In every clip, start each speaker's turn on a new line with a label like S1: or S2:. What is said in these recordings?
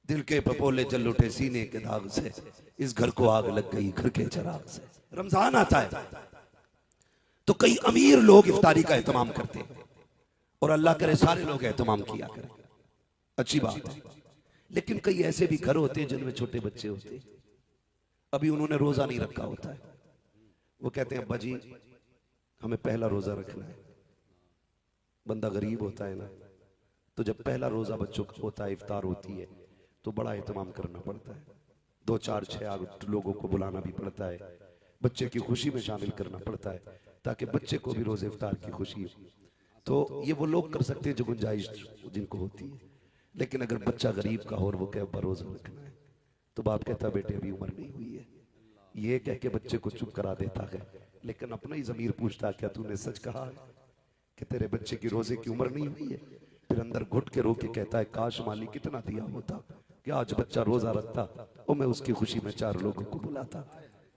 S1: दिल के पपोले जल उठे सीने के दाग से, इस घर को आग लग गई घर के चिराग से। रमजान आता है तो कई अमीर लोग इफ्तारी का एहतमाम करते हैं, और अल्लाह करे सारे लोग एहतमाम किया करें, अच्छी बात है। लेकिन कई ऐसे भी घर होते हैं जिनमें छोटे बच्चे होते हैं, अभी उन्होंने रोजा नहीं रखा होता है, वो कहते हैं अब्बा जी हमें पहला रोजा रखना है। बंदा गरीब होता है ना, तो जब पहला रोजा बच्चों का होता है, इफ्तार होती है, तो बड़ा एहतमाम करना पड़ता है, 2 4 6 लोगों को बुलाना भी पड़ता है, बच्चे की खुशी में शामिल करना पड़ता है, ताकि बच्चे को भी रोजे इफ्तार की खुशी हो। तो ये वो लोग कर सकते हैं जो गुंजाइश जिनको होती है। लेकिन अगर बच्चा गरीब का हो और वो कहे अब्बा रोजा रखना है, तो बाप कहता बेटे अभी उम्र नहीं हुई है, ये कह के बच्चे को चुप करा देता है। लेकिन अपना ही जमीर पूछता क्या तूने सच कहा है कि तेरे बच्चे की रोजे की उम्र नहीं हुई है? फिर अंदर घुट के रो के कहता है काश मालिक कितना दिया होता कि आज बच्चा रोजा रखता और मैं उसकी खुशी में 4 लोगों को बुलाता।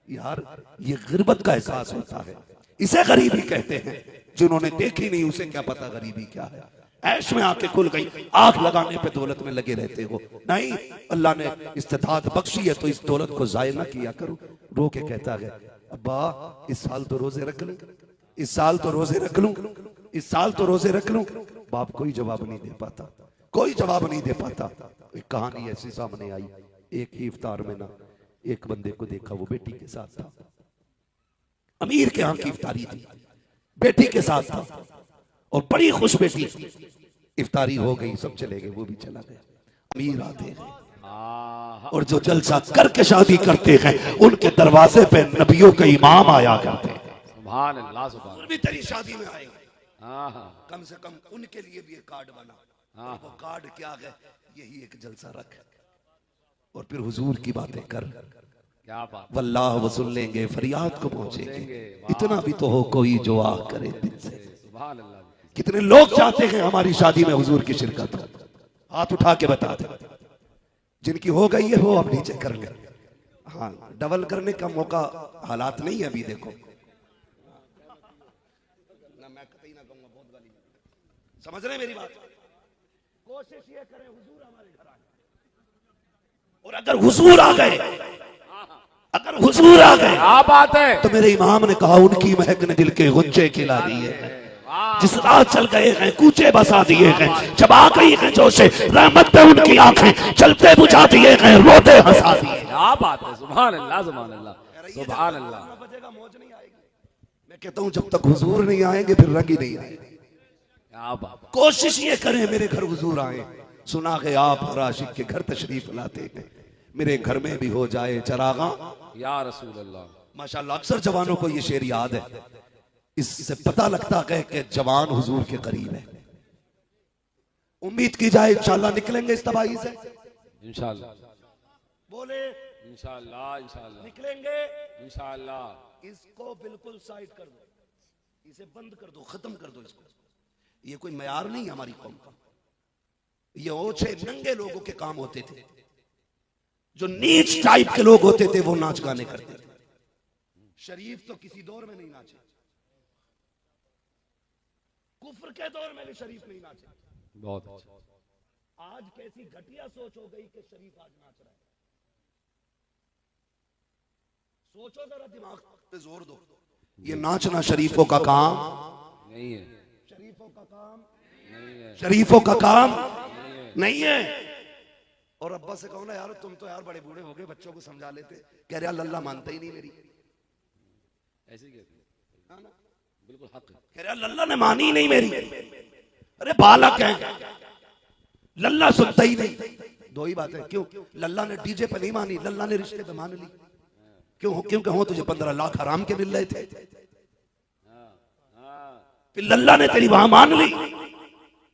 S1: यार ये गिरबत का एहसास होता है, इसे गरीबी कहते हैं। जिन्होंने देखी नहीं उसे क्या पता गरीबी क्या है। ऐश में आंखें खुल गई, आग लगाने पे दौलत में लगे रहते हो। नहीं, अल्लाह ने इस्तेताअत बख्शी है तो इस दौलत को जाया ना किया करो। रो के कहता है अब्बा इस साल तो रोजे रख लूं, इस साल तो रोजे रख लूं, इस साल तो रोजे रख लूं। बाप कोई जवाब नहीं दे पाता, कोई जवाब नहीं दे पाता। एक कहानी ऐसी सामने आई, एक ही इफ्तार में ना एक बंदे को देखा, वो बेटी के साथ था, अमीर के यहाँ की इफ्तारी थी, बेटी के साथ था और बड़ी खुश बेटी। इफ्तारी हो गई, सब चले गए, वो भी चला गया। अमीर आते हैं और जो जलसा करके शादी करते हैं उनके दरवाजे पे नबियों के इमाम आया करते हैं।
S2: सुभान अल्लाह, सुभान
S1: भी तेरी शादी में आएगा, कम से कम उनके लिए भी एक कार्ड बना, वो कार्ड क्या है, यही एक जलसा रख और फिर हुजूर की बातें कर।
S2: क्या बात,
S1: वल्लाह वसूल लेंगे, फरियाद को पहुंचेंगे। इतना भी तो हो कोई जो आ करे दिल से।
S2: सुभान अल्लाह।
S1: कितने लोग चाहते हैं हमारी शादी में हुजूर की शिरकत हो? हाथ उठा के बता दे। जिनकी हो गई है वो अब नीचे कर ले। हाँ, डबल करने का मौका हालात नहीं है अभी। देखो ना, मैं कतई ना कहूंगा, बहुत गाली समझ रहे मेरी बात। कोशिश ये करें हुजूर हमारे घर आए, और अगर हुजूर आ गए, अगर हुजूर आ गए,
S2: क्या बात है।
S1: तो मेरे इमाम ने कहा उनकी महक ने दिल के गुंजे खिला दिए हैं। जिस राह चल गए हैं कूचे बसा दिए हैं, जब आ गई है जोशे रहमत पे उनकी आंखें चलते बुझा दिए हैं, रोते हंसा दिए।
S2: क्या बात है, सुभान अल्लाह, सुभान अल्लाह, सुभान अल्लाह।
S1: मौज नहीं आएगी। मैं कहता हूँ जब तक हुजूर नहीं आएंगे फिर रंग ही नहीं आएगी।
S2: क्या बात।
S1: कोशिश ये करें मेरे घर हुजूर आए। सुना के आप हर आशिक के घर तशरीफ लाते हैं, मेरे घर में भी हो जाए चरागा
S2: या रसूल अल्लाह।
S1: माशाल्लाह, अक्सर जवानों को ये शेर याद है। इससे पता लगता है कि जवान हुजूर के करीब है। उम्मीद की जाए इंशाल्लाह निकलेंगे इस तबाही से,
S2: इंशाल्लाह।
S1: बोले
S2: इंशाल्लाह, इंशाल्लाह
S1: निकलेंगे
S2: इंशाल्लाह।
S1: इसको बिल्कुल साइड कर दो, इसे बंद कर दो, खत्म कर दो इसको। ये कोई मयार नहीं है हमारी कौम का। ये ओछे नंगे लोगों के काम होते थे, जो नीच टाइप के लोग होते थे वो नाच गाने करते थे। शरीफ तो किसी दौर में नहीं नाचे, कुफ्र के दौर में भी शरीफ नहीं नाचे।
S2: बहुत अच्छा।
S1: आज कैसी घटिया सोच हो गई कि शरीफ आज नाच रहा है। सोचो जरा, दिमाग पे जोर दो। ये नाचना शरीफों का काम
S2: नहीं है,
S1: शरीफों का काम
S2: नहीं है,
S1: शरीफों का काम नहीं है। और अब्बा से कहो ना यार तुम तो यार बड़े बूढ़े हो गए, बच्चों को समझा लेते। कह रहे अल्लाह मानता ही नहीं मेरी।
S2: ऐसे ही कहते हैं, बिल्कुल हक है।
S1: कह रहे अल्लाह ने मानी ही नहीं मेरी। अरे बालक है, लल्ला सुनता ही नहीं। दो ही बात है, क्यों लल्ला ने डीजे पे नहीं मानी, लल्ला ने रिश्ते पे मान ली। क्यों? क्योंकि हो तुझे 15 लाख हराम के मिल रहे थे, फिर लल्ला ने तेरी वहां मान ली,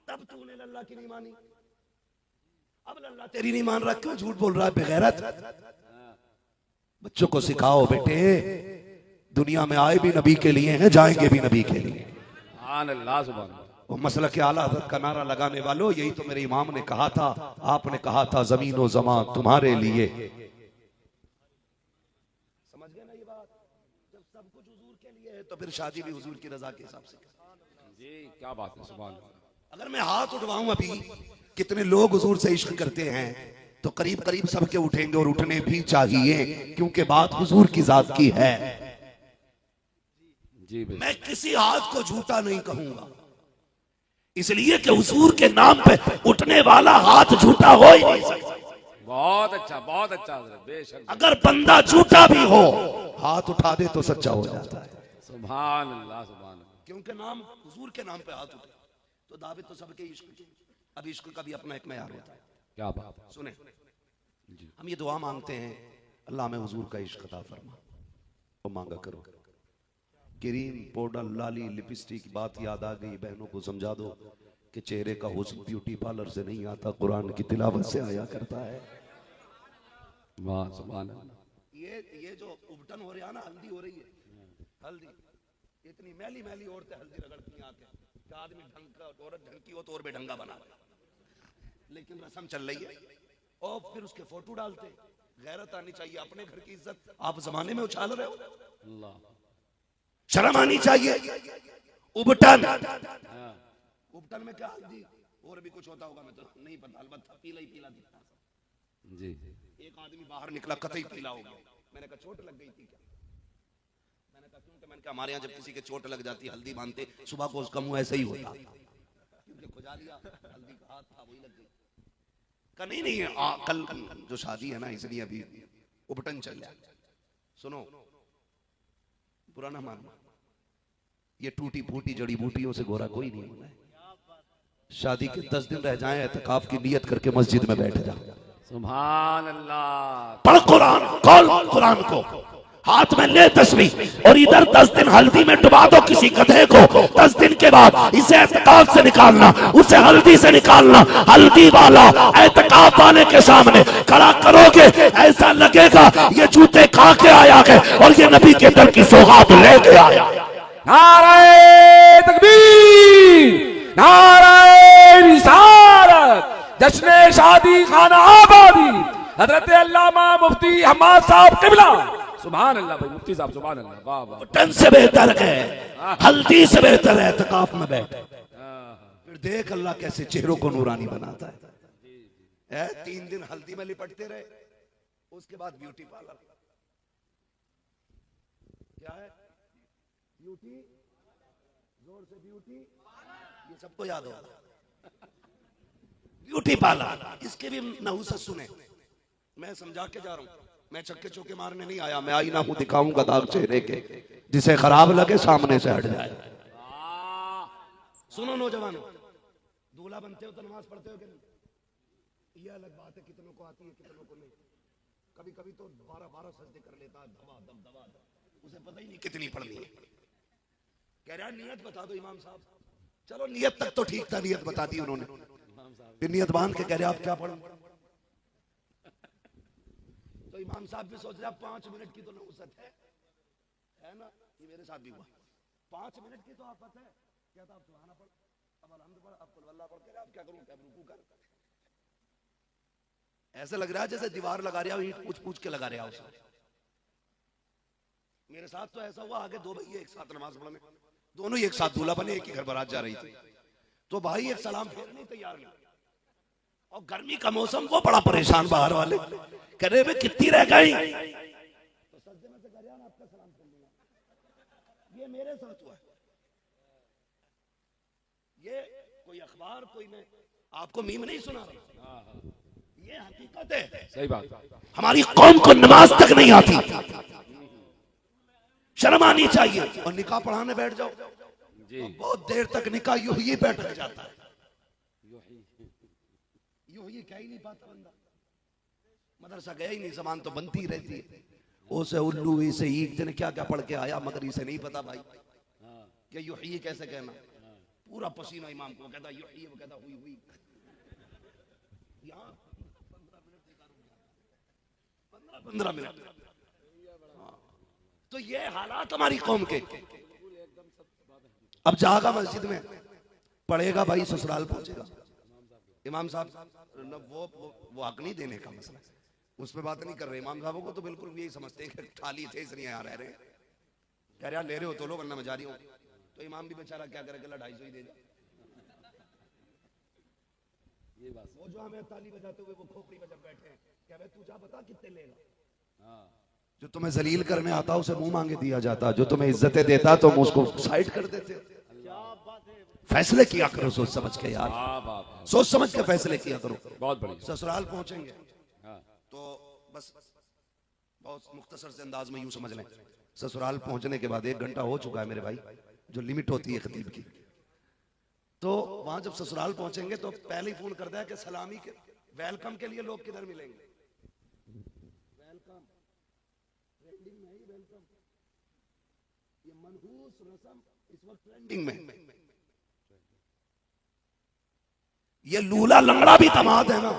S1: तब तूने लल्ला की नहीं मानी। अब लल्ला तेरी नहीं मान रहा, क्यों झूठ बोल रहा है बेगैरत। बच्चों को सिखाओ बेटे, दुनिया में आए भी नबी के लिए हैं, जाएंगे भी नबी के लिए।
S2: सुभान अल्लाह, सुभान अल्लाह।
S1: वो मसला के आला हज़रत का नारा लगाने वालों, यही तो मेरे इमाम ने कहा था। आपने कहा था जमीन और ज़मान तुम्हारे लिए। समझ गए ना ये बात? जब सब कुछ हुजूर के लिए है तो फिर शादी भी हुजूर की रजा के हिसाब से।
S2: जी क्या बात है, सुभान अल्लाह।
S1: अगर मैं हाथ उठवाऊं अभी, कितने लोग हुजूर से इश्क करते हैं, तो करीब करीब सबके उठेंगे और उठने भी चाहिए, क्योंकि बात हुजूर की जात की है।
S2: जी
S1: मैं किसी हाथ को झूठा नहीं कहूंगा, इसलिए कि हुजूर के नाम पे उठने वाला हाथ झूठा हो ही नहीं सकता।
S2: बहुत अच्छा हजरत, बेशक।
S1: अगर बंदा झूठा भी हो, हाथ उठा दे तो सच्चा हो जाता है।
S2: सुभान अल्लाह, सुभान अल्लाह।
S1: क्योंकि नाम हुजूर के नाम पे हाथ उठे तो दावे तो सबके इश्क के। अब इश्क का भी अपना एक मयार होता है।
S2: क्या बात है।
S1: सुने, हम ये दुआ मांगते हैं, अल्लाह में हुजूर का इश्क अता फरमा। तो मांगा करो, क्रीम पाउडर लाली लिपस्टिक की बात याद आ गई, बहनों को समझा दो कि चेहरे का हुस्न ब्यूटी पार्लर से नहीं आता, कुरान की तिलावत से आया करता है।
S2: वाह सुभान अल्लाह।
S1: ये जो उबटन हो रहा है ना, हल्दी हो रही है, हल्दी इतनी मैली मैली औरतें हल्दी रगड़ती आके, आदमी ढंग का औरत ढंग की हो तो और बेढंगा बना, लेकिन रस्म चल रही है और फिर उसके फोटो डालते। गैरत आनी चाहिए, अपने घर की इज्जत आप जमाने में उछाल रहे हो।
S2: अल्लाह,
S1: शर्म आनी चाहिए। उबटन, उबटन में क्या हल्दी और भी कुछ होता होगा, मैं तो नहीं पता, अलबत्ता पीला ही पीला दिखता है।
S2: जी
S1: एक आदमी बाहर निकला कतई पीला हो गया, मैंने कहा चोट लग गई थी क्या? मैंने कहा क्यों? मैंने कहा हमारे यहाँ जब किसी के चोट लग जाती हल्दी बांधते, सुबह को उसका मुंह ऐसे ही होता, क्योंकि खुजा लिया हल्दी का हाथ था वही लग गई। का नहीं कल जो शादी है ना, इसलिए अभी उबटन चल रहा है। सुनो, पुराना मानना, ये टूटी फूटी जड़ी बूटियों से गोरा कोई नहीं होना है। शादी के 10 दिन रह जाएं, एतकाफ की नियत करके मस्जिद में बैठ जा,
S2: सुभान अल्लाह।
S1: पढ़ कुरान, खोल कुरान को, हाथ में ले तस्बीह और इधर 10 दिन हल्दी में डुबा दो किसी गधे को। 10 दिन के बाद इसे एतकाफ से निकालना, उसे हल्दी से निकालना। हल्दी वाला एतकाफ वाले के सामने खड़ा करोगे, ऐसा लगेगा ये जूते खा के आया है और ये नबी के दर की सौगात लेके आया।
S2: नारे तकबीर, नारे रिसालत, जश्न शादी खाना आबादी, हजरत अल्लामा मुफ्ती हमाद साहब किबला। सुभान अल्लाह भाई, मुफ्ती साहब सुभान अल्लाह। वाह वाह,
S1: टन से बेहतर है, हल्दी से बेहतर है एतकाफ में बैठ। फिर देख अल्लाह कैसे चेहरों को नूरानी बनाता है। 3 दिन हल्दी में लिपटते रहे, उसके बाद ब्यूटी पार्लर। क्या है ब्यूटी? जोर से ब्यूटी, ये सबको याद होगा। ब्यूटी पार्लर, इसके भी नहुसत सुने, मैं समझा के जा रहा हूं। मैं चक्के चौके मारने नहीं आया, मैं आईना हूं, दिखाऊंगा दाग चेहरे के, जिसे खराब लगे सामने से हट जाए। सुनो नौजवान, दूल्हा बनते हो तो नमाज पढ़ते हो कि नहीं? ये अलग बात है, कितनों को आती है कितनों को नहीं। कभी कभी तो 12-12 सजदे कर लेता है, दबा दब दबा दब, उसे पता ही नहीं कितनी पढ़नी है। कह रहा नियत बता दो इमाम साहब। चलो नियत तक तो ठीक था, नियत बता दी उन्होंने, फिर नियत बांध के कह रहे आप क्या पढ़ो। तो इमाम साहब भी सोच रहे 5 मिनट की तो नौसत है ना? ये मेरे साथ भी हुआ, 5 मिनट की तो आफत है। क्या था, अब सुभान पढ़, अब अलहम्द पढ़, अब कुल वल्लाह पढ़, कह रहे आप क्या करूं, क्या रुकू कर। ऐसे लग रहा है जैसे दीवार लगा रहा हो, ईंट पूछ पूछ के लगा रहा हो। मेरे साथ तो ऐसा हुआ, आगे 2 भैया एक साथ नमाज पढ़ने, दोनों एक साथ दूल्हा बने, एक ही घर बारात जा रही थी। तो भाई एक सलाम फेर नहीं तैयार नहीं, और गर्मी का मौसम, वो बड़ा परेशान बाहर वाले, कह रहे कितनी रह गई, तो सजदे में से कह रहा ना आपका सलाम फेर लिया। ये मेरे साथ हुआ है, ये कोई अखबार कोई मैं आपको मीम नहीं सुना रहा, ये हकीकत है।
S2: सही बात।
S1: हमारी कौम को नमाज तक नहीं आती, शर्म आनी चाहिए। और निकाह पढ़ाने बैठ जाओ जी, तो बहुत देर तक निकाह यूं ही बैठ जाता है, यूं ही कह ही नहीं पाता बंदा। मदरसा गया ही नहीं, जबान तो बनती ही रहती है। ओसे उल्लू इसे ईक दिन क्या क्या पढ़ के आया, मगर इसे नहीं पता भाई क्या यूं ही कैसे कहना। पूरा पसीना इमाम को कहता यूं ही, वो कहता हुई हुई। यहाँ 15 मिनट। तो ये हालात हमारी कौम के। अब जागा मस्जिद में पढ़ेगा भाई, ससुराल पहुंचेगा। इमाम साहब वो हक नहीं देने का मसला, उस पर बात नहीं कर रहे। इमाम साहबों को तो बिल्कुल यही समझते हैं कि ठाली थे इसलिए यहाँ रह रहे हैं। कह रहे ले रहे हो तो लो, वरना मैं जा रही हूँ। तो इमाम भी बेचारा क्या करे, 250 ही दे जा। ये बात, वो जो हमें ताली बजाते हुए वो खोपड़ी में जब बैठे हैं, क्या पता कितने लेगा। जो तुम्हें जलील करने आता उसे मुंह मांगे दिया जाता, जो तुम्हें इज्जतें देता तो उसको साइड कर देते। फैसले किया करो सोच समझ के यार, सोच समझ के फैसले किया करो।
S2: बहुत बढ़िया।
S1: ससुराल पहुंचेंगे तो बस बहुत मुख्तसर से अंदाज में यूं समझ लें, ससुराल पहुंचने के बाद 1 घंटा हो चुका है मेरे भाई, जो लिमिट होती है खतीब की। तो वहां जब ससुराल पहुंचेंगे तो पहले ही फोन करता है कि सलामी के वेलकम के लिए लोग किधर मिलेंगे। वेलकम ट्रेंडिंग में ही, वेलकम ये मनहूस रस्म इस वक्त ट्रेंडिंग में। ये लूला लंगड़ा भी दामाद है ना,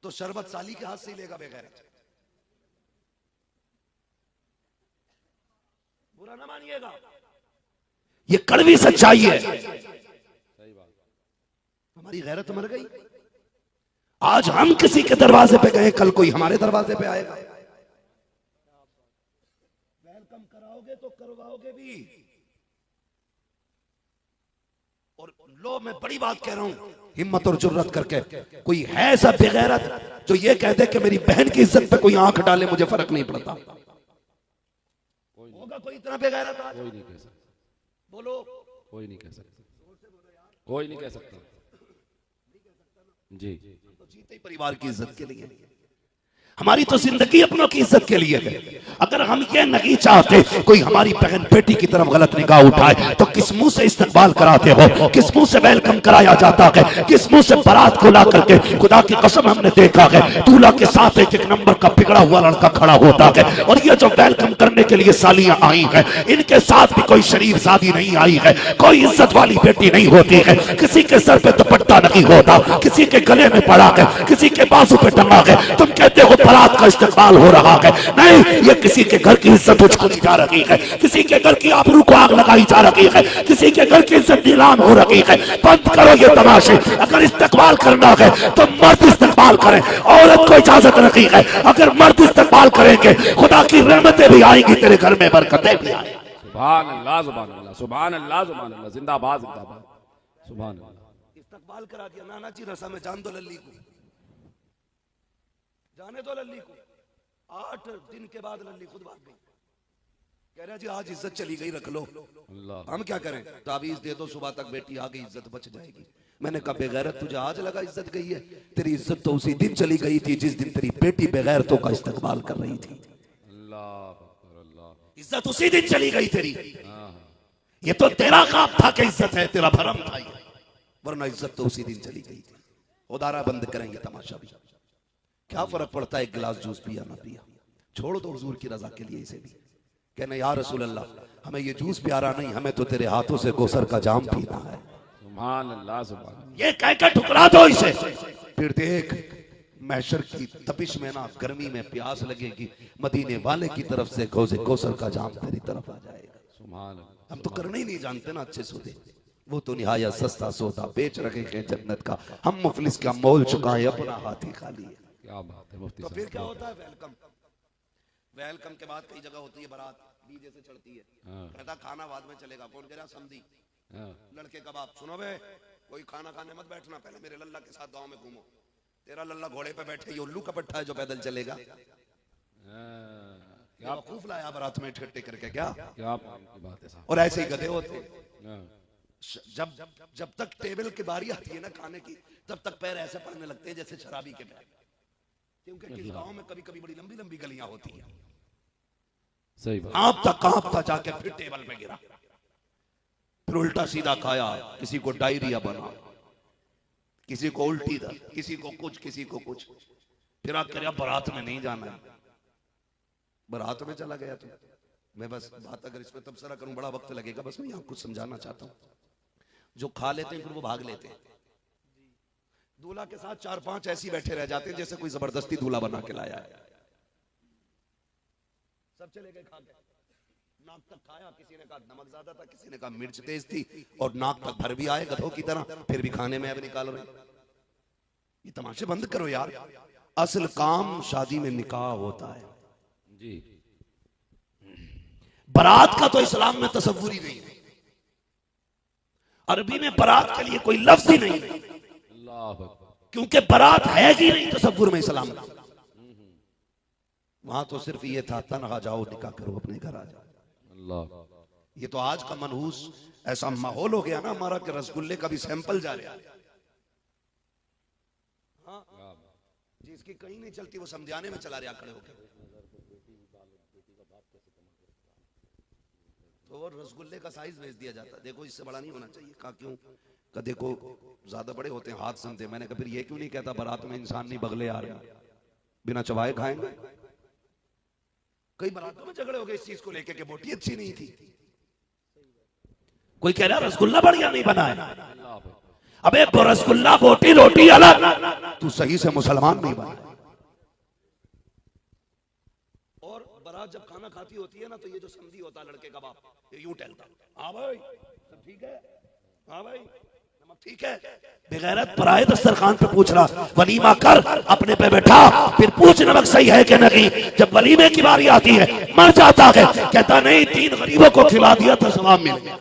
S1: तो शरबत साली के हाथ से ही लेगा बगैर। बुरा ना मानिएगा, ये कड़वी सच्चाई है। हमारी गैरत मर गई। आज हम किसी के दरवाजे पे गए, कल कोई हमारे दरवाजे पे आएगा। वेलकम कराओगे तो करवाओगे भी। और लो, मैं बड़ी बात कह रहा हूं, हिम्मत और जुर्रत करके कोई है ऐसा बेगैरत जो ये कह दे कि मेरी बहन की इज्जत पे कोई आंख डाले मुझे फर्क नहीं पड़ता। होगा कोई इतना बेगैरत?
S2: कोई नहीं कह सकता।
S1: बोलो,
S2: कोई नहीं कह सकता, कोई नहीं कह सकता जी।
S1: तो जीते ही परिवार की इज्जत के लिए, हमारी तो जिंदगी अपनों की इज्जत के लिए है। अगर हम ये नहीं चाहते कोई हमारी बहन बेटी की तरफ गलत निगाह उठाए तो किस मुंह से इस्तकबाल कराते हो, किस मुंह से वेलकम कराया जाता है, किस मुंह से बारात को ला करके। खुदा की कसम हमने देखा है दूल्हा के साथ एक नंबर का बिगड़ा हुआ लड़का खड़ा होता है, और ये जो वेलकम करने के लिए सालियां आई हैं, इनके साथ भी कोई शरीफ शादी नहीं आई है, कोई इज्जत वाली बेटी नहीं होती है। किसी के सर पे दुपट्टा नहीं होता, किसी के गले में पड़ा है, किसी के बाजू पे टंगा है। तुम कहते हो बारात का इस्तकबाल हो रहा है, नहीं, ये किसी के घर की इज्जत उछाली जा रही है, किसी के घर की आबरू को आग लगाई जा रही है, किसी के घर की इज्जत नीलाम हो रही है। बंद करो ये तमाशे। अगर इस्तकबाल करना है तो मर्द इस्तकबाल करें, औरत को इजाजत नहीं है। अगर मर्द इस्तकबाल करेंगे खुदा की रहमतें भी आएंगी, तेरे घर में बरकतें भी आएंगी।
S2: सुभान अल्लाह, सुभान अल्लाह, सुभान अल्लाह, सुभान अल्लाह, जिंदाबाद जिंदाबाद, सुभान अल्लाह।
S1: इस्तकबाल करा दिया, नाना जी रसा में जान दो लल्ली को, जाने दो लल्ली को। 8 दिन के बाद लल्ली खुद भाग गई, कह रहा जी आज इज्जत चली गई, रख लो। हम क्या करें, ताबीज दे दो, सुबह तक बेटी आ गई, इज्जत बच जाएगी। मैंने कहा बेगैरत, तुझे आज लगा इज्जत गई है? तेरी इज्जत तो उसी दिन चली गई थी जिस दिन तेरी बेटी बेगैरतों का इस्तकबाल कर रही थी। इज्जत उसी दिन चली गई तेरी। ये तो तेरा काम था कि इज्जत है, तेरा भरम था, वरना इज्जत तो उसी दिन चली गई थी। उदारा बंद करेंगे तमाशा भी, क्या फर्क पड़ता है एक गिलास जूस पिया ना पिया, छोड़ दो हुजूर की रजा के लिए इसे भी। कहना या रसूल अल्लाह, हमें ये जूस प्यारा नहीं, हमें तो तेरे हाथों से कौसर का जाम पीना है।
S2: सुभान अल्लाह, सुभान अल्लाह।
S1: ये कह कर ठुकरा दो इसे, फिर देख महशर की तपिश में ना, गर्मी में प्यास लगेगी, मदीने वाले की तरफ से कौसर का जाम तेरी तरफ आ जाएगा।
S2: सुभान अल्लाह।
S1: हम तो करने ही नहीं जानते ना अच्छे सौदे, वो तो निहायत सस्ता सौदा बेच रखे हैं जन्नत का, हम मुफलिस का मोल चुकाए, अपना हाथ ही खाली है।
S2: क्या बात है मुफ्ती
S1: तो
S2: साहब।
S1: फिर क्या होता है, वेलकम, वेलकम के बाद कई जगह होती है बारात, डीजे से चढ़ती है, कहता खाना बाद में चलेगा। कौन कह रहा? समझी लड़के का बाप। सुनो बे, कोई खाना खाने मत बैठना, पहले मेरे लल्ला के साथ गांव में घूमो। तेरा लल्ला घोड़े पे बैठे, ये उल्लू का पट्टा है जो पैदल चलेगा। क्या खूफ लाया बारात में इकट्ठे करके, क्या
S2: क्या बात है साहब।
S1: और ऐसे ही गधे होते, जब तक टेबल की बारी आती है ना खाने की, तब तक पैर ऐसे पड़ने लगते हैं जैसे शराबी के पैर, क्योंकि किस गांव में कभी कभी बड़ी लंबी लंबी गलियां होती हैं।
S2: सही बात।
S1: कांपता जाके फिर टेबल पे गिरा, फिर उल्टा सीधा खाया, किसी को डायरिया बना, किसी को उल्टी दर्द, किसी को कुछ, किसी को कुछ। फिर आप कह रहे बारात में नहीं जाना है, बारात में चला गया। तो मैं बस बात अगर इसमें तबसरा करूं बड़ा वक्त लगेगा, बस मैं यहाँ कुछ समझाना चाहता हूँ। जो खा लेते हैं फिर वो भाग लेते हैं। दूल्हा के साथ 4-5 ऐसी बैठे रह जाते हैं जैसे कोई जबरदस्ती दूल्हा बना के लाया है। सब चले गए खा के, नाक तक खाया, किसी ने कहा नमक ज्यादा था, किसी ने कहा मिर्च तेज थी, और नाक तक भर भी आए गधों की तरह, फिर भी खाने में अब निकाल रहे। ये तमाशे बंद करो यार, असल काम शादी में निकाह होता है
S2: जी।
S1: बारात का तो इस्लाम में तसव्वुर ही नहीं है, अरबी में बारात के लिए कोई लफ्ज ही नहीं है,
S2: अल्लाह,
S1: क्योंकि बारात है ही नहीं तसव्वुर में इस्लाम का। वहां तो सिर्फ ये था तनहा जाओ निकाह करो अपने घर आ जाओ।
S2: अल्लाह।
S1: ये तो आज का मनहूस ऐसा माहौल हो गया ना हमारा कि रसगुल्ले का भी सैंपल जा रहा है। हाँ, जिसकी कहीं नहीं चलती वो समझाने में चला रहा खड़े होकर। तो वो रसगुल्ले का साइज भेज दिया जाता, देखो इससे बड़ा नहीं होना चाहिए। कहा क्यों? का देखो ज्यादा बड़े होते हैं हाथ सुनते। मैंने कहा फिर ये क्यों नहीं कहता बारात में इंसान नहीं बगले आ रहे बिना चबाए खाएंगे। कई बारातों में झगड़े हो गए इस चीज को लेके कि बोटी अच्छी नहीं थी। कोई कह रहा रसगुल्ला बढ़िया नहीं बना है। अबे रसगुल्ला बोटी रोटी अलग, तू सही से मुसलमान नहीं बना। और बारात जब खाना खाती होती है ना तो ये जो समधी होता है लड़के का बाप, ये यूं टहलता, हाँ भाई सब ठीक है, हाँ भाई नमक ठीक है। बेगैरत पराए दस्तरखान पे पूछ रहा वलीमा कर, अपने पे बैठा फिर पूछ नमक सही है कि नहीं। जब वलीमे की बारी आती है मर जाता है, कहता नहीं 3 गरीबों को खिला दिया तो सवाब मिल गया।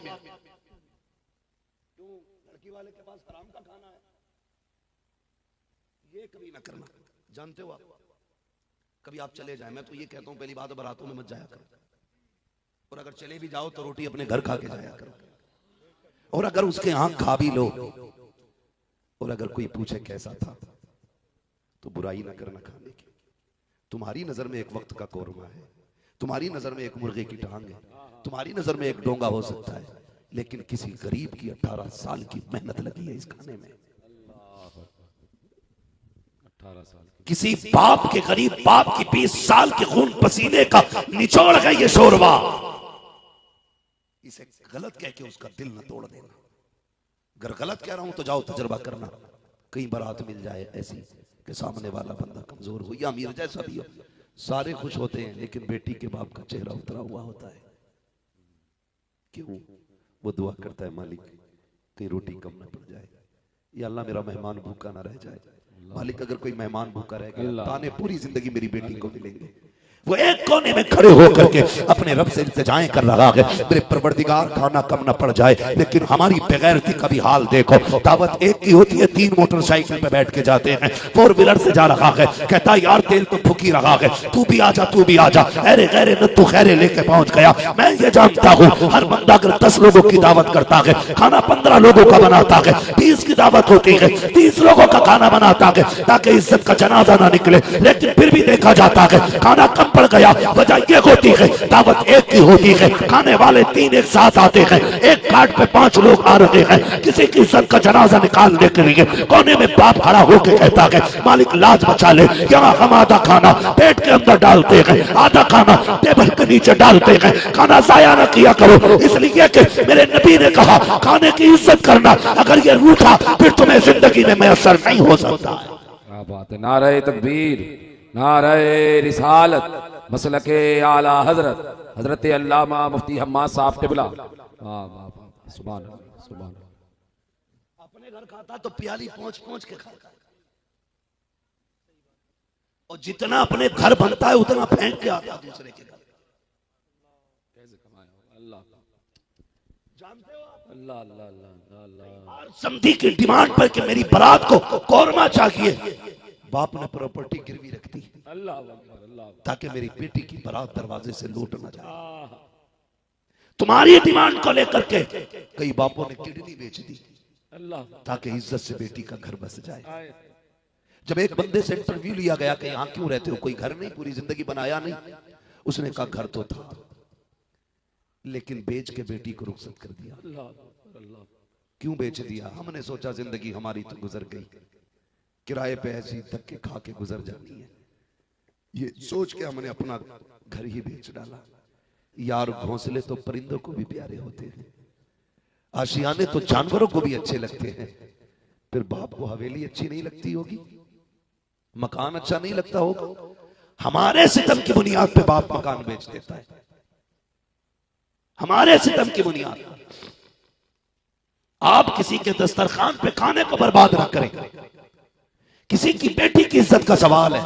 S1: लड़की वाले के पास हराम का खाना है, ये कभी ना करना। जानते हो आप, कभी आप चले जाए, मैं तो ये कहता हूं पहली बात बारातों में मत जाया करो, और अगर चले भी जाओ तो रोटी अपने घर खा के जाया करो। और अगर उसके यहां खा भी लो और अगर कोई पूछे कैसा था तो बुराई ना करना खाने की। तुम्हारी नजर में एक वक्त का कौरमा है, तुम्हारी नजर में एक मुर्गे की टांग है, तुम्हारी नजर में एक डोंगा हो सकता है, लेकिन किसी गरीब की 18 साल की मेहनत लगी है इस खाने में।
S2: 18 साल
S1: किसी बाप के, गरीब बाप की 20 साल के खून पसीने का निचोड़ है ये शोरबा। इसे गलत कह के उसका दिल न तोड़ देना। अगर गलत कह रहा हूं तो जाओ तजर्बा करना, कहीं बारात मिल जाए ऐसी कि सामने वाला बंदा कमजोर हो या अमीर जैसा भी हो, सारे खुश होते हैं लेकिन बेटी के बाप का चेहरा उतरा हुआ होता है। क्यों? वो दुआ करता है मालिक कहीं रोटी कम न पड़ जाए, या अल्लाह मेरा मेहमान भूखा ना रह जाए। मालिक अगर कोई मेहमान भूखा रह गया ताने पूरी जिंदगी मेरी बेटी को मिलेंगे। वो एक कोने में खड़े होकर के अपने रब से इल्तिजाएं कर रहा है, मेरे परवरदिगार खाना कम न पड़ जाए। लेकिन हमारी बेगैरती का भी हाल देखो, दावत एक की होती है, 3 मोटरसाइकिल पे बैठ के जाते हैं, 4 व्हीलर से जा रहा है, कहता यार तेल तो फूकी रहा है, तू भी आजा तू भी आजा। अरे गैरे न तू खैरे लेके पहुंच गया। मैं ये जानता हूँ हर बंदा अगर 10 लोगों की दावत करता है, खाना 15 लोगों का बनाता है, 30 की दावत होती है 30 लोगों का खाना बनाता है ताकि इज्जत का जनाजा ना निकले। लेकिन फिर भी देखा जाता है खाना कम पड़ गया, वजह ये होती है दावत एक की होती है, खाने वाले 3 एक साथ आते हैं, एक कार्ड पे 5 लोग आ रहे हैं। किसी की इज्जत का जनाजा निकालने के लिए कोने में बाप खड़ा होकर कहता है मालिक लाज बचा ले, यहाँ हम आधा खाना पेट के अंदर डालते हैं, आधा खाना टेबल के नीचे डालते हैं। खाना जाया न किया करो, इसलिए कि मेरे नबी ने कहा खाने की इज्जत करना, अगर ये रूठा फिर तुम्हें जिंदगी में मैसर नहीं हो सकता।
S2: क्या बात है। नारे तकबीर, नारे रिसालत, मसलके आला हजरत हजरत अल्लामा मुफ्ती हम्माद साहब क़िबला। सुभान अल्लाह, सुभान अल्लाह।
S1: अपने घर खाता तो प्याली पहुंच पहुंच के खाता, और जितना अपने घर बनता है उतना फेंक के आता दूसरे के घर।
S2: कैसे कमाया अल्लाह,
S1: जानते हो आप?
S2: अल्लाह अल्लाह अल्लाह अल्लाह।
S1: समधी की डिमांड पर कि मेरी बारात को कौरमा चाहिए, बाप ने प्रॉपर्टी गिरवी रख दी
S2: अल्लाह अल्लाह,
S1: ताकि मेरी बेटी की बारात दरवाजे से लूट न जाए। तुम्हारी डिमांड को लेकर के कई बापों ने किडनी बेच दी
S2: अल्लाह,
S1: ताकि इज्जत से बेटी का घर बस जाए। जब एक बंदे से इंटरव्यू लिया गया कि यहाँ क्यों रहते हो, कोई घर नहीं, पूरी जिंदगी बनाया नहीं, उसने कहा घर तो था लेकिन बेच के बेटी को रुखसत कर दिया।
S2: अल्लाह अल्लाह।
S1: क्यों बेच दिया? हमने सोचा जिंदगी हमारी तो गुजर गई, किराए पे ऐसी धक्के खा के गुजर जानी है, ये सोच के हमने अपना घर ही बेच डाला। यार घोंसले तो परिंदों को भी प्यारे होते हैं, आशियाने तो जानवरों को भी अच्छे लगते हैं, फिर बाप को हवेली अच्छी नहीं लगती होगी, मकान अच्छा नहीं लगता होगा। हमारे सितम की बुनियाद पे बाप मकान बेच देता है, हमारे सितम की बुनियाद। आप किसी के दस्तरखान पे खाने को बर्बाद ना करें, किसी की बेटी की इज्जत का सवाल है।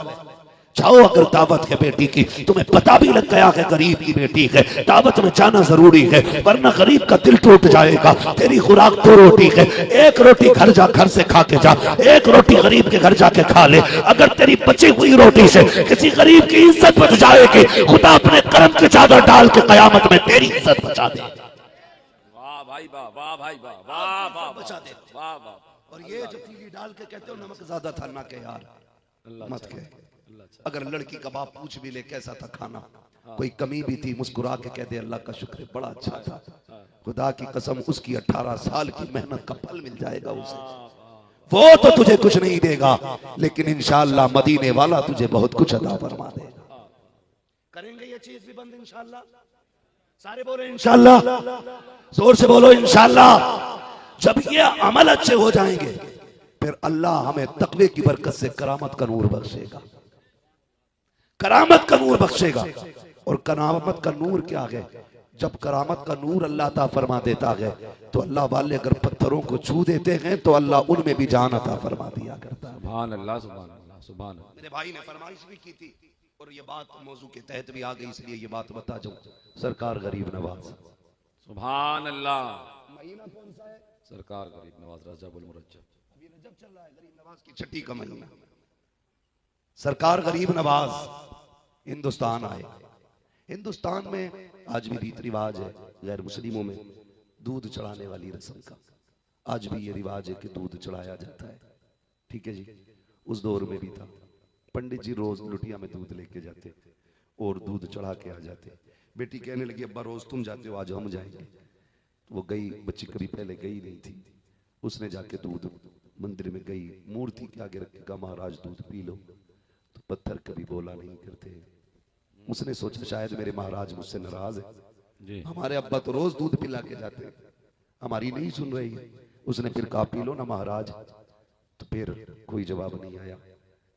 S1: जाओ, अगर दावत है बेटी की, तुम्हें पता भी लग गया है गरीब की बेटी है, दावत में जाना जरूरी है, वरना गरीब का दिल टूट जाएगा। तेरी खुराक 2 रोटी है, 1 रोटी घर से खा के जा, 1 रोटी गरीब के घर जाके खा ले। अगर तेरी बची हुई रोटी से किसी गरीब की इज्जत बच जाएगी, खुदा अपने करम की चादर डाल के कयामत में तेरी इज्जत बचा दे।
S2: वाह भाई वाह, वाह भाई वाह, वाह वाह,
S1: बचा दे,
S2: वाह वाह।
S1: और ये जो तीली डाल के कहते हो नमक ज्यादा था ना के यार, मत के। अगर लड़की का बाप पूछ भी ले कैसा था खाना, कोई कमी भी थी, मुस्कुरा के कह दे अल्लाह का शुक्र है बड़ा अच्छा था, खुदा की कसम उसकी 18 साल की मेहनत का फल मिल जाएगा उसे। वो तो तुझे कुछ नहीं देगा, लेकिन इंशाअल्लाह मदीने वाला तुझे बहुत कुछ अता फरमा देगा। करेंगे ये चीज भी बंद इंशाअल्लाह, सारे बोले इंशाअल्लाह, जोर से बोलो इंशाअल्लाह। जब ये अमल अच्छे हो जाएंगे, फिर अल्लाह हमें तकवे की बरकत से करामत का नूर बख्शेगा, करामत का नूर बख्शेगा। और करामत का नूर क्या है? जब करामत का नूर अल्लाह अता फरमा देता है, तो अल्लाह वाले अगर पत्थरों को छू देते हैं तो अल्लाह उनमें भी जान अता फरमा दिया करता है।
S2: सुभान अल्लाह, सुभान अल्लाह, सुभान अल्लाह।
S1: मेरे भाई ने फरमाइश भी की थी और ये बात मौजू के तहत भी आ गई, इसलिए ये बात बता जाऊं। सरकार गरीब नवाज,
S2: सुभान अल्लाह।
S1: महीना कौन सा है?
S2: सरकार गरीब नवाज, रजब उल मुरज्जब।
S1: अभी रजब चल रहा है, गरीब नवाज की छठी का महीना। सरकार गरीब नवाज हिंदुस्तान आए। हिंदुस्तान में आज भी रीत रिवाज है गैर मुस्लिमों में दूध चढ़ाने वाली रस्म का, आज भी ये रिवाज है कि दूध चढ़ाया जाता है। ठीक है जी, उस दौर में भी था। पंडित जी रोज लुटिया में दूध लेके जाते और दूध चढ़ा के आ जाते। बेटी कहने लगी अब्बा रोज तुम जाते हो, आज हम जाएंगे। वो गई, बच्ची कभी पहले गई नहीं थी, उसने जाके दूध मंदिर में गई, मूर्ति के आगे रख के कहा महाराज दूध पी लो। तो पत्थर कभी बोला नहीं करते। उसने सोचा शायद मेरे महाराज मुझसे नाराज है, हमारे अब्बा तो रोज दूध पिला के जाते हैं, हमारी नहीं सुन रही है। उसने फिर कहा पी लो ना महाराज। तो फिर कोई जवाब नहीं आया।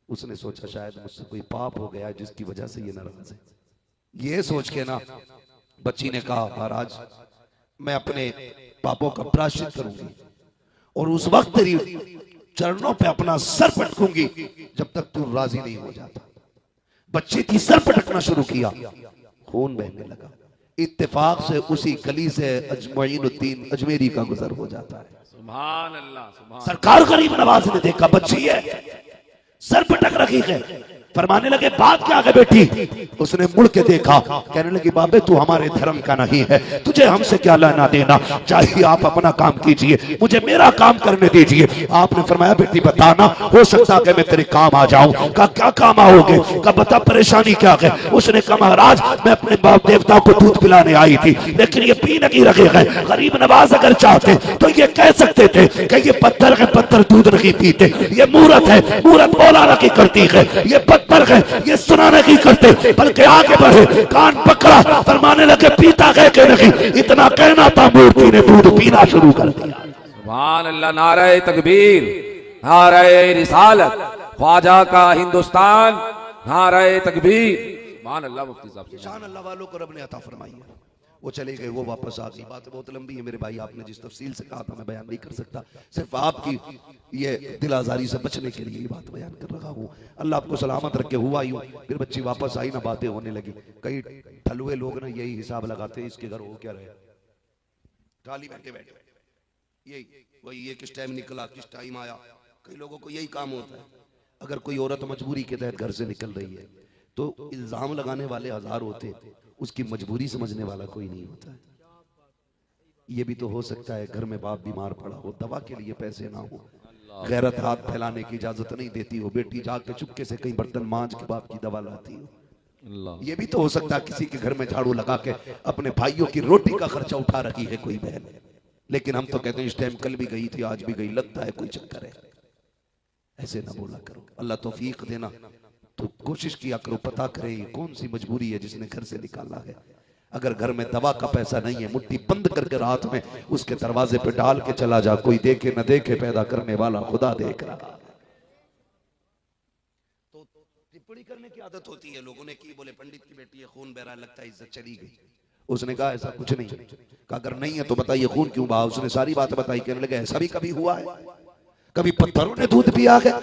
S1: उसने सोचा शायद मुझसे कोई पाप हो गया जिसकी वजह से ये नाराज है। ये सोच के ना बच्ची ने कहा महाराज मैं अपने पापों का प्रायश्चित करूंगी और उस वक्त तेरी चरणों पे अपना सर पटकूंगी जब तक तू राजी नहीं हो जाता। बच्ची थी, सर पटकना शुरू किया, खून बहने लगा। इत्तेफाक से उसी गली से अजमईनुद्दीन अजमेरी का गुजर हो जाता है।
S2: सुभान अल्लाह, सुभान।
S1: सरकार गरीब नवाज ने देखा बच्ची है, सर पटक रखी है, फरमाने लगे बात क्या है बेटी? उसने मुड़ के देखा, कहने लगी बाबे तू हमारे धर्म का नहीं है, तुझे हमसे क्या लेना देना, चाहिए आप अपना काम कीजिए, मुझे मेरा काम करने दीजिए। आपने फरमाया बेटी बताना, हो सकता है मैं तेरे काम आ जाऊं। कहा क्या काम आओगे? कहा बता परेशानी क्या है? उसने कहा महाराज मैं अपने बाप देवता को दूध पिलाने आई थी, लेकिन ये पी नहीं रहे हैं। गरीब नवाज अगर चाहते तो ये कह सकते थे कि ये पत्थर है, पत्थर दूध नहीं पीते, ये मूरत है, मूरत बोला नहीं करती है, ये पत्थर है, ये सुना नहीं करते, बल्कि आगे बढ़े, कान पकड़ा, फरमाने लगे पीता है कि नहीं। इतना कहना था, मूर्ति ने दूध पीना शुरू कर दिया।
S2: सुभान अल्लाह, नारे तकबीर, नारे रिसालत, ख्वाजा का हिंदुस्तान, नारे तकबीर। सुभान अल्लाह। मुफ्ती साहब
S1: शान अल्लाह वालों को रब ने अता फरमाई है। वो चले गए, वो वापस आ गई। बात बहुत लंबी है मेरे भाई, आपने जिस तफसील से कहा था मैं बयान नहीं कर सकता, सिर्फ आपकी ये दिल आजारी से बचने के लिए ये बात बयान कर रहा हूँ। अल्लाह आपको सलामत रखे। हुआ यूं, फिर बच्ची वापस आई ना, बातें होने लगी। कई ठलुए लोग ना यही हिसाब लगाते हैं इसके घर हो क्या रहे, गाली बैठे बैठे यही वही, ये किस टाइम निकला, किस टाइम आया। कई लोगों को यही काम होता है। अगर कोई औरत मजबूरी के तहत घर से निकल रही है तो इल्जाम लगाने वाले हजार होते हैं, उसकी मजबूरी समझने वाला कोई नहीं होता है। ये भी तो हो सकता है घर में बाप बीमार पड़ा हो, दवा के लिए पैसे ना हो, गैरत हाथ फैलाने की इजाजत नहीं देती हो, बेटी जाके चुपके से कहीं बर्तन मांझ के बाप की दवा लाती हो। ये भी तो हो सकता है किसी के घर में झाड़ू लगा के अपने भाइयों की रोटी का खर्चा उठा रही है कोई बहन। लेकिन हम तो कहते हैं इस टाइम कल भी गई थी, आज भी गई, लगता है कोई चक्कर है। ऐसे ना बोला करो, अल्लाह तौफीक देना। तो कोशिश किया करो, पता करें कौन सी मजबूरी है जिसने घर से निकाला है। अगर घर में दवा का पैसा नहीं है, मुट्ठी बंद करके रात में उसके दरवाजे पे डाल के चला जा, कोई देखे न देखे, पैदा करने वाला खुदा देख रहा। तो टिप्पणी करने की आदत होती है, लोगों ने की, बोले पंडित की बेटी है, खून बह रहा, लगता है इज्जत चली गई। उसने कहा ऐसा कुछ नहीं। कहा अगर नहीं है तो बताइए खून क्यों बहा। उसने सारी बात बताई। कहने लगे ऐसा भी कभी हुआ है, कभी पत्थरों ने दूध पिया है।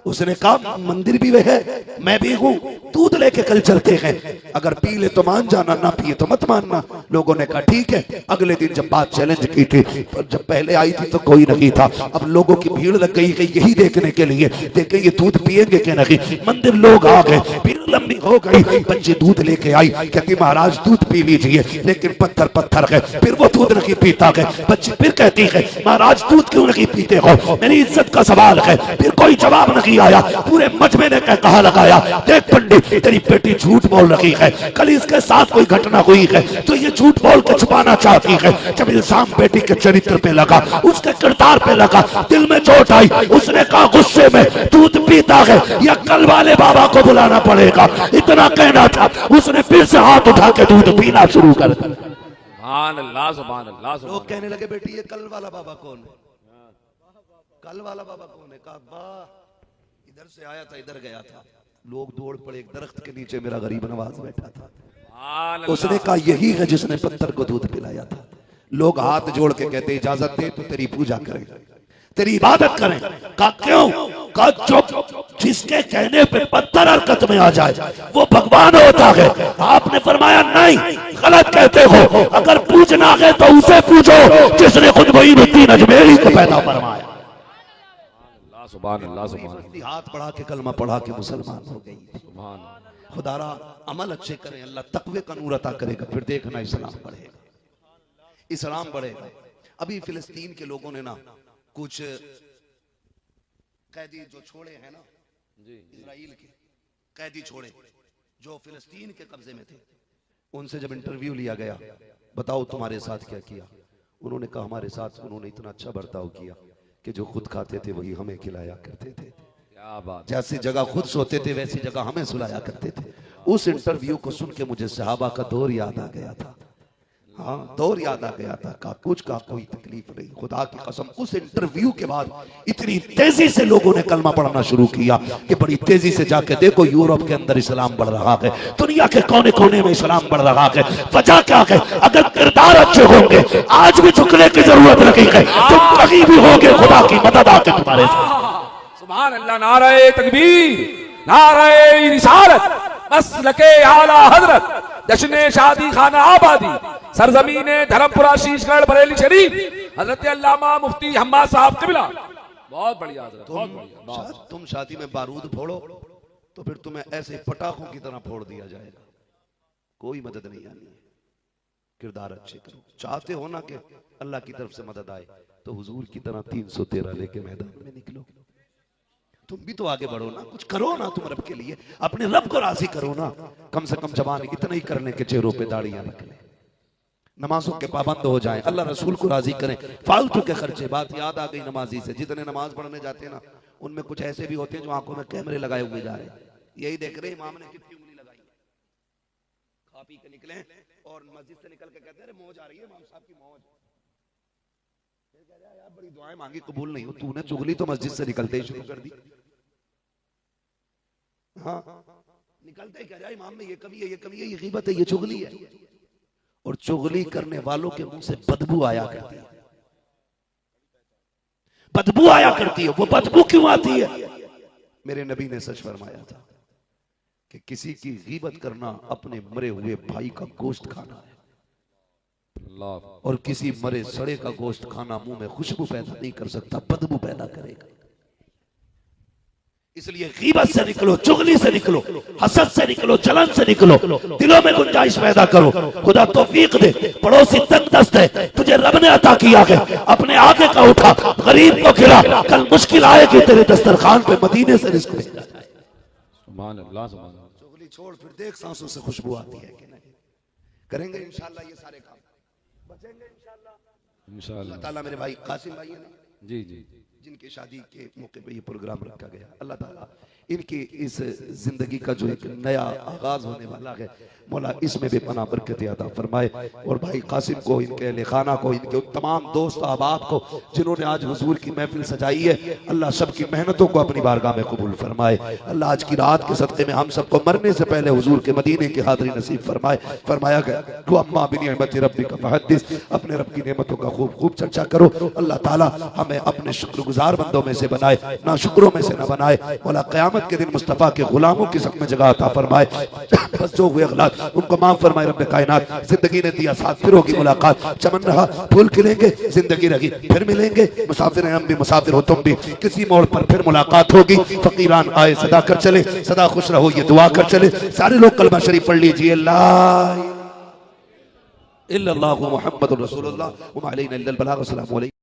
S1: उसने कहा मंदिर भी वह है, मैं भी हूं, दूध लेके कल चलते हैं, अगर पी ले तो मान जाना, ना पिए तो मत मानना। लोगों ने कहा ठीक है। अगले दिन जब बात चैलेंज की थी, पर जब पहले आई थी तो कोई नहीं था। अब लोगों की भीड़ लग गई है यही देखने के लिए, देखे ये दूध पिएंगे कि नहीं। मंदिर लोग आ गए, भीड़ लंबी हो गई। बच्ची दूध लेके आई, कहती महाराज दूध पी लीजिए, लेकिन पत्थर पत्थर है, फिर वो दूध नहीं पीता है। बच्ची फिर कहती है महाराज दूध क्यों नहीं पीते हो, मेरी इज्जत का सवाल है। फिर कोई जवाब नहीं आया। पूरे मजमे ने कहा लगाया, देख पंडित तेरी बेटी झूठ बोल रही है, कल इसके साथ कोई घटना हुई है तो ये झूठ बोल के छुपाना चाहती है। जब इल्जाम बेटी के चरित्र पे लगा, उसके किरदार पे लगा, दिल में चोट आई। उसने कहा गुस्से में दूध पीता है या कल वाले बाबा को बुलाना पड़ेगा, इतना कहना था। उसने फिर से हाथ उठा के दूध पीना शुरू कर दिया। लोग कहने लगे बेटी ये कल वाला बाबा कौन है, कल वाला बाबा कौन है। कहा वाह इधर से आया था इधर गया था। लोग दौड़ पड़े, एक दरख्त के नीचे मेरा गरीब नवाज बैठा था। उसने कहा यही है जिसने पत्थर को दूध पिलाया था। लोग हाथ जोड़ के कहते इजाजत दे तो तेरी पूजा करें, तेरी इबादत करें। कहा क्यों? कहा जो जिसके कहने पे पत्थर हरकत में आ जाए वो भगवान होता है। आपने फरमाया नहीं, गलत कहते हो। अगर पूजना है तो उसे पूछो जिसने खुद मोइनुद्दीन अजमेरी को पैदा फरमाया। हाथ बढ़ा के कलमा पढ़ा के मुसलमान हो गई। खुदारा अमल अच्छे करें, अल्लाह तकवे का नूर अता करेगा, फिर देखना इस्लाम बढ़ेगा, इस्लाम बढ़ेगा। अभी फिलिस्तीन के लोगों ने ना कुछ कैदी जो छोड़े हैं ना, इजराइल के कैदी छोड़े जो फिलिस्तीन के कब्जे में थे, उनसे जब इंटरव्यू लिया गया, बताओ तुम्हारे साथ क्या किया। उन्होंने कहा हमारे साथ उन्होंने इतना अच्छा बर्ताव किया कि जो खुद खाते थे वही हमें खिलाया करते थे। क्या बात। जैसी जगह खुद सोते थे वैसी जगह हमें सुलाया करते थे। उस इंटरव्यू को सुन के मुझे सहाबा का दौर याद आ गया था। हाँ दौर याद आ गया था। का कुछ का कोई तकलीफ नहीं, खुदा की कसम। उस इंटरव्यू के बाद इतनी तेजी से लोगों ने कलमा पढ़ना शुरू किया कि बड़ी तेजी से जाके देखो यूरोप के अंदर इस्लाम बढ़ रहा है, दुनिया के कोने कोने में इस्लाम बढ़ रहा है। वजह क्या है? अगर किरदार अच्छे होंगे आज भी झुकने की जरूरत नहीं है, तुम कहीं भी होगे खुदा की मदद आके तुम्हारे साथ।
S2: सुभान अल्लाह। नारे तकबीर, नारे रिसालत, मसलके आला हजरत, जश्न शादी खाना आबादी, सरजमीने धर्मपुरा शीशगढ़ बरेली शरीफ, हजरत अल्लामा मुफ्ती हम्माद साहब किबला। बहुत बढ़िया हजरत, बहुत बढ़िया।
S1: तुम शादी में बारूद फोड़ो तो फिर तुम्हें ऐसे पटाखों की तरह फोड़ दिया जाएगा, कोई मदद नहीं आनी है। किरदार अच्छे करो। चाहते हो ना कि अल्लाह की तरफ से मदद आए तो हुजूर की तरह 313 लेके मैदान में निकलो। तुम भी तो आगे बढ़ो ना, कुछ करो ना तुम रब के लिए, अपने रब को राजी करो ना। कम से कम जवान इतना ही करने के चेहरों पे दाढ़ियां निकले, नमाजों के पाबंद हो जाएं, अल्लाह रसूल को राजी करें। फालतू के खर्चे। बात याद आ गई नमाजी से, जितने नमाज पढ़ने जाते हैं ना उनमें कुछ ऐसे भी होते हैं जो आंखों में कैमरे लगाए हुए जा रहे हैं। यही देख रहे इमाम ने कितनी उंगली लगाई, खा पी के निकले और मस्जिद से निकल के कहते हैं मौज आ रही है इमाम साहब की मौज। यार बड़ी दुआएं मांगी कबूल नहीं हो, तूने चुगली तो मस्जिद से निकलते ही शुरू कर दी। हाँ निकलते ही कह रहा इमाम में ये कमी है, ये कमी है, ये गीबत है, ये चुगली है। और चुगली करने वालों के मुंह से बदबू आया करती है, बदबू आया करती है। वो बदबू क्यों आती है? मेरे नबी ने सच फरमाया था कि किसी की गीबत करना अपने मरे हुए भाई का गोश्त खाना है, और किसी मरे सड़े का गोश्त खाना मुंह में खुशबू पैदा नहीं कर सकता, बदबू पैदा करेगा। इसलिए गीबत से निकलो, चुगली से निकलो, हसद से निकलो, जलन से निकलो, दिलों में गुंजाइश पैदा करो। खुदा तौफीक दे। पड़ोसी तंग दस्त है, तुझे रब ने अता किया है, अपने आगे का उठा, गरीब को खिला। कल मुश्किल आएगी तेरे दस्तरखान पे, मदीने से रिज़्क़ भेजा जाए। सुभान अल्लाह, सुभान अल्लाह। चुगली छोड़, फिर देख सांसों से खुशबू आती है कि नहीं। करेंगे इंशाअल्लाह ये सारे काम, बचेंगे इंशाअल्लाह। अल्लाह ताला मेरे भाई कासिम भाई है ना, जी जी, जिनकी शादी के मौके पे ये प्रोग्राम रखा गया, अल्लाह ताला इनकी इस जिंदगी का जो एक नया आगाज होने वाला है, मौला इसमें भी पनाह बरकत अता फरमाए। और भाई कासिम को, इनके अहले खाना को, इनके तमाम दोस्त अहबाब को जिन्होंने आज हुजूर की महफिल सजाई है, अल्लाह सबकी मेहनतों को अपनी बारगाह में कबूल फरमाए। अल्लाह आज की रात के सदक़े में हम सबको मरने से पहले हुजूर के मदीने की हाज़िरी नसीब फरमाए। फरमाया गया तू अम्मा बिनिअमति रब्बिका फहद्दिस, अपने रब की नेमतों का खूब खूब चर्चा करो। अल्लाह ताला हमें अपने शुक्र शुक्रगुजार बंदों में से बनाए, ना शुक्रों में से ना बनाए। मौला क़यामत के दिन मुस्तफ़ा के गुलामों की सब में जगह अता फरमाए। बस जो हुए अगलात उनको माफ फरमाए रब्बे कायनात। जिंदगी ने दिया साथ, फिर होगी मुलाकात। चमन रहा फूल खिलेंगे, जिंदगी रही फिर मिलेंगे। मुसाफिर हैं हम भी, मुसाफिर हो तुम भी, किसी मोड़ पर फिर मुलाकात होगी। फकीरान आए सदा कर चले, सदा खुश रहो ये दुआ कर चले। सारे लोग कलमा शरीफ पढ़ लीजिए, ला इल्लल्लाहु मुहम्मदुर रसूलुल्लाह व मा अलैना इल्लल बलाग। अस्सलामु अलैकुम।